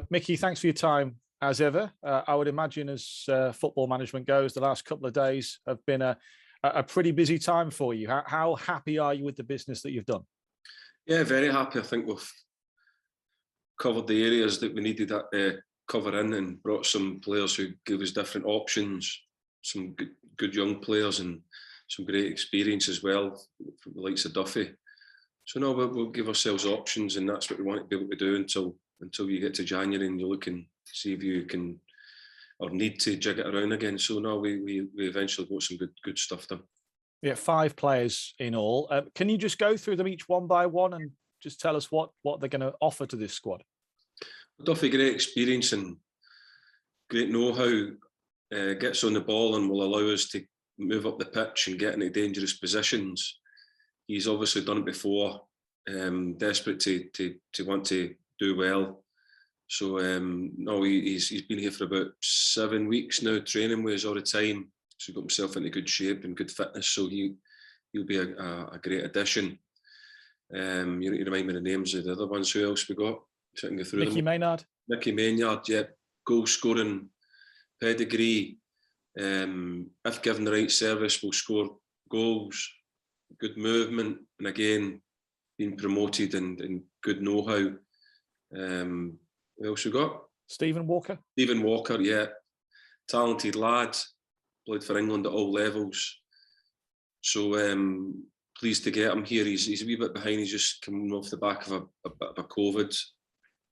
Micky, thanks for your time as ever. I would imagine as football management goes, the last couple of days have been a pretty busy time for you. How happy are you with the business that you've done? Yeah, very happy. I think we've covered the areas that we needed that cover in, and brought some players who give us different options, some good young players and some great experience as well, from the likes of Duffy. So no, we'll give ourselves options, and that's what we want to be able to do until you get to January and you look and see if you can or need to jig it around again. So no, we eventually got some good stuff done. Yeah, 5 players in all. Can you just go through them each one by one and just tell us what they're going to offer to this squad? Duffy, great experience and great know-how, gets on the ball and will allow us to move up the pitch and get into dangerous positions. He's obviously done it before, desperate to want to do well. So no, he's been here for about 7 weeks now, training with us all the time. So he got himself into good shape and good fitness. So he'll be a great addition. You need to remind me the names of the other ones. Who else we got? So I can go through Micky them. Maynard. Micky Maynard, yeah, goal scoring pedigree. If given the right service, will score goals. Good movement, and again, being promoted and good know-how. Who else we got? Stephen Walker. Stephen Walker, yeah, talented lad, played for England at all levels. So pleased to get him here. He's a wee bit behind. He's just coming off the back of a bit of a COVID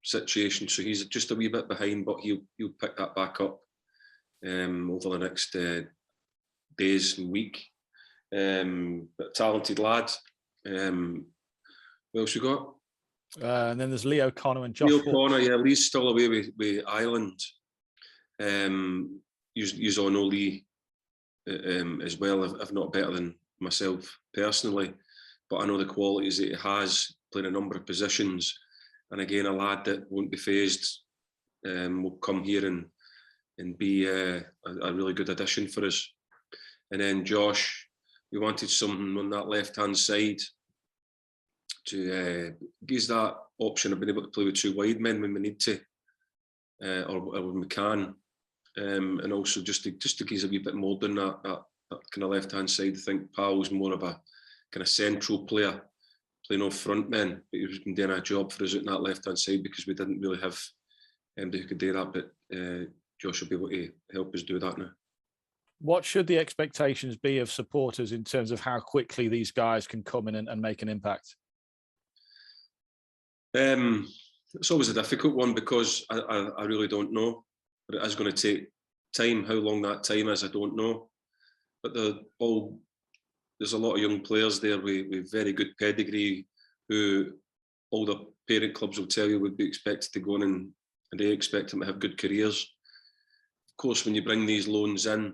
situation, so he's just a wee bit behind, but he'll pick that back up over the next days and week. But talented lad. Who else we got? And then there's Leo Connor and Josh. Leo Connor, yeah, Lee's still away with Ireland. He's on Lee as well, if not better than myself personally. But I know the qualities that he has, playing a number of positions. And again, a lad that won't be phased, will come here and be a really good addition for us. And then Josh, we wanted someone on that left-hand side to give us that option of being able to play with 2 wide men when we need to, or when we can, and also just to give us a wee bit more than that kind of left-hand side. I think Powell's more of a kind of central player, playing off front men, but he was doing a job for us at that left-hand side because we didn't really have anybody who could do that, but Josh will be able to help us do that now. What should the expectations be of supporters in terms of how quickly these guys can come in and make an impact? It's always a difficult one because I really don't know, but it is going to take time. How long that time is, I don't know. But there's a lot of young players there with very good pedigree who all the parent clubs will tell you would be expected to go in and they expect them to have good careers. Of course, when you bring these loans in,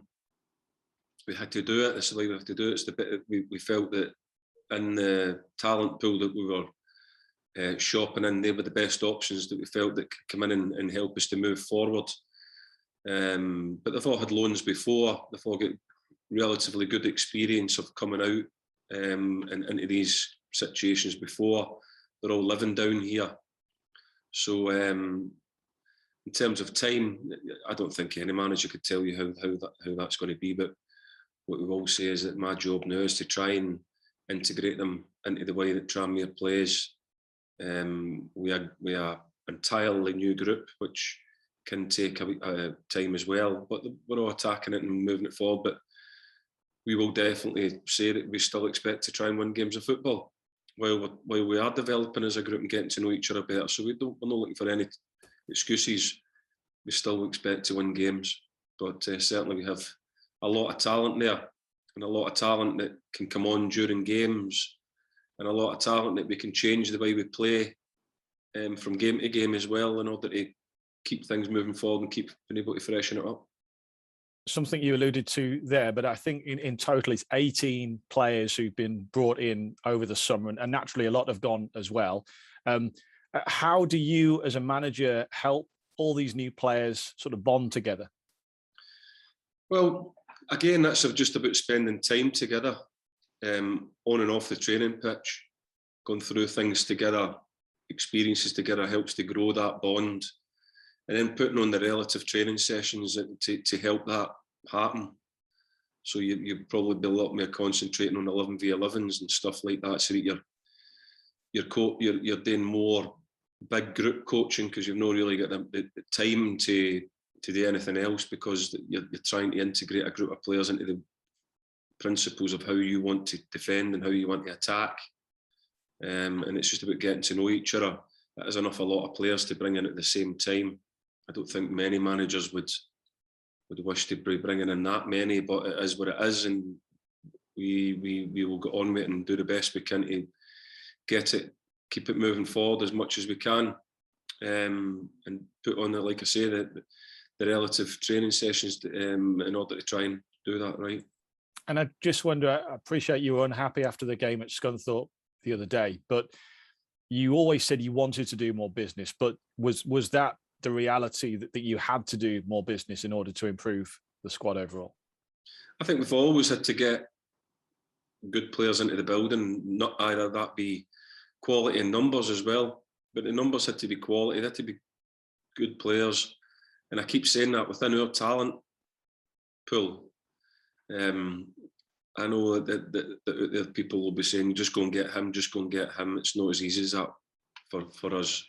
we had to do it. This is why we have to do it. It's the bit we felt that in the talent pool that we were shopping in, they were the best options that we felt that could come in and help us to move forward. But they've all had loans before. They've all got relatively good experience of coming out and into these situations before. They're all living down here. So in terms of time, I don't think any manager could tell you how that's going to be, but what we will say is that my job now is to try and integrate them into the way that Tranmere plays. We are an entirely new group, which can take a time as well, but we're all attacking it and moving it forward. But we will definitely say that we still expect to try and win games of football while we are developing as a group and getting to know each other better. So we're not looking for any excuses. We still expect to win games, but certainly we have a lot of talent there, and a lot of talent that can come on during games, and a lot of talent that we can change the way we play from game to game as well, in order to keep things moving forward and keep being able to freshen it up. Something you alluded to there, but I think in total it's 18 players who've been brought in over the summer, and naturally a lot have gone as well. How do you as a manager help all these new players sort of bond together? Well, again, that's just about spending time together, on and off the training pitch, going through things together, experiences together helps to grow that bond. and then putting on the relative training sessions to help that happen. So you'd probably be a lot more concentrating on 11v11s and stuff like that, so that you're doing more big group coaching, because you've not really got the time to do anything else, because you're trying to integrate a group of players into the principles of how you want to defend and how you want to attack. And it's just about getting to know each other. That is a lot of players to bring in at the same time. I don't think many managers would wish to be bringing in that many, but it is what it is, and we will get on with it and do the best we can to get it, keep it moving forward as much as we can, and put on the, like I say, the relative training sessions in order to try and do that right. And I just wonder, I appreciate you were unhappy after the game at Scunthorpe the other day, but you always said you wanted to do more business, but was that the reality that you had to do more business in order to improve the squad overall? I think we've always had to get good players into the building, not either that be quality and numbers as well, but the numbers had to be quality, they had to be good players. And I keep saying that within our talent pool. I know that people will be saying, just go and get him, just go and get him. It's not as easy as that for us.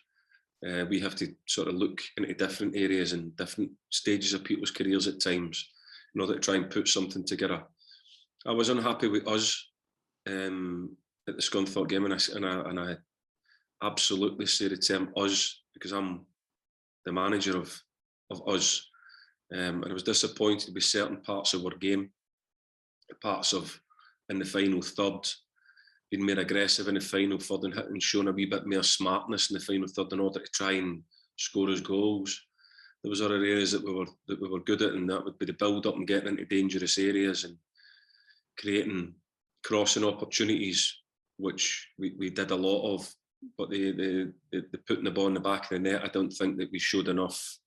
We have to sort of look into different areas and different stages of people's careers at times in order to try and put something together. I was unhappy with us at the Scunthorpe game, and I absolutely say the term us, because I'm the manager of us. And I was disappointed with certain parts of our game, parts of in the final third, being more aggressive in the final third and showing a wee bit more smartness in the final third in order to try and score us goals. There was other areas that we were good at, and that would be the build up and getting into dangerous areas and creating crossing opportunities, which we did a lot of. But the putting the ball in the back of the net, I don't think that we showed enough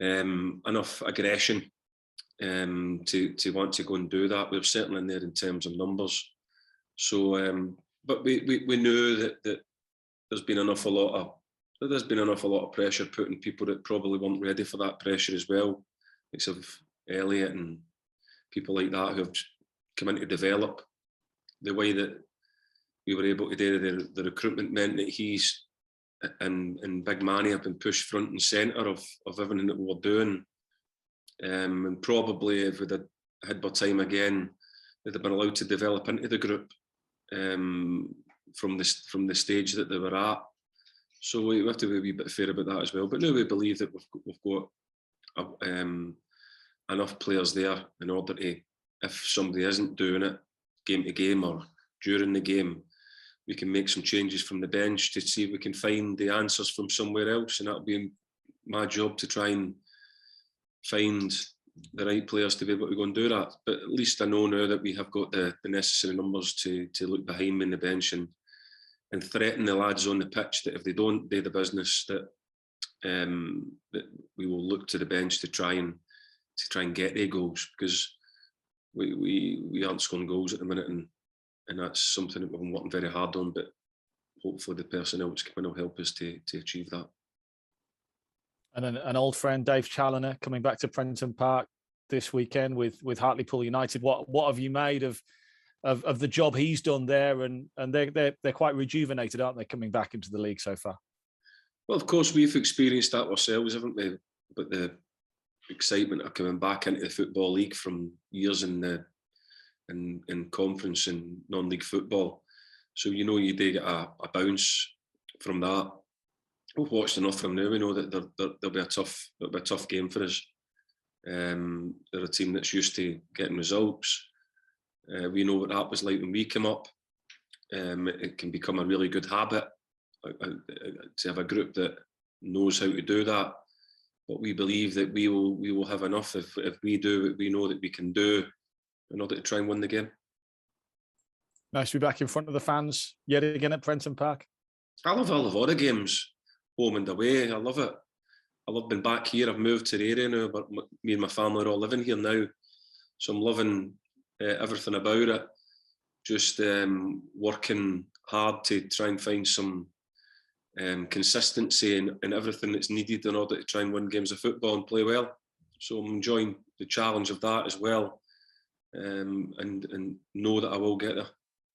aggression to want to go and do that. We were certainly in there in terms of numbers. So, but we knew that there's been an awful lot of pressure put on people that probably weren't ready for that pressure as well, like sort of Elliot and people like that who have come in to develop. The way that we were able to do the recruitment meant that he's and Big Manny have been pushed front and centre of everything that we were doing. And probably if we'd had more time again, they'd have been allowed to develop into the group from the stage that they were at. So we have to be a wee bit fair about that as well. But now we believe that we've got enough players there in order to, if somebody isn't doing it game to game or during the game, we can make some changes from the bench to see if we can find the answers from somewhere else, and that'll be my job to try and find the right players to be able to go and do that. But at least I know now that we have got the necessary numbers to look behind me in the bench and threaten the lads on the pitch that if they don't do the business, that we will look to the bench to try and get their goals, because we aren't scoring goals at the minute, and that's something that we've been working very hard on, but hopefully the personnel which come in will help us to achieve that. And then an old friend, Dave Challoner, coming back to Prenton Park this weekend with Hartlepool United. What have you made of the job he's done there? And they're quite rejuvenated, aren't they, coming back into the league so far? Well, of course, we've experienced that ourselves, haven't we? But the excitement of coming back into the Football League from years in conference and non-league football. So, you know, you do get a bounce from that. We've watched enough from now. We know that there'll be a tough game for us. They're a team that's used to getting results. We know what that was like when we came up. It can become a really good habit to have a group that knows how to do that. But we believe that we will have enough if we do what we know that we can do in order to try and win the game. Nice to be back in front of the fans yet again at Prenton Park. I love all the games, home and away. I love it. I love being back here. I've moved to the area now, but me and my family are all living here now. So I'm loving everything about it. Just working hard to try and find some consistency and everything that's needed in order to try and win games of football and play well. So I'm enjoying the challenge of that as well, and know that I will get there.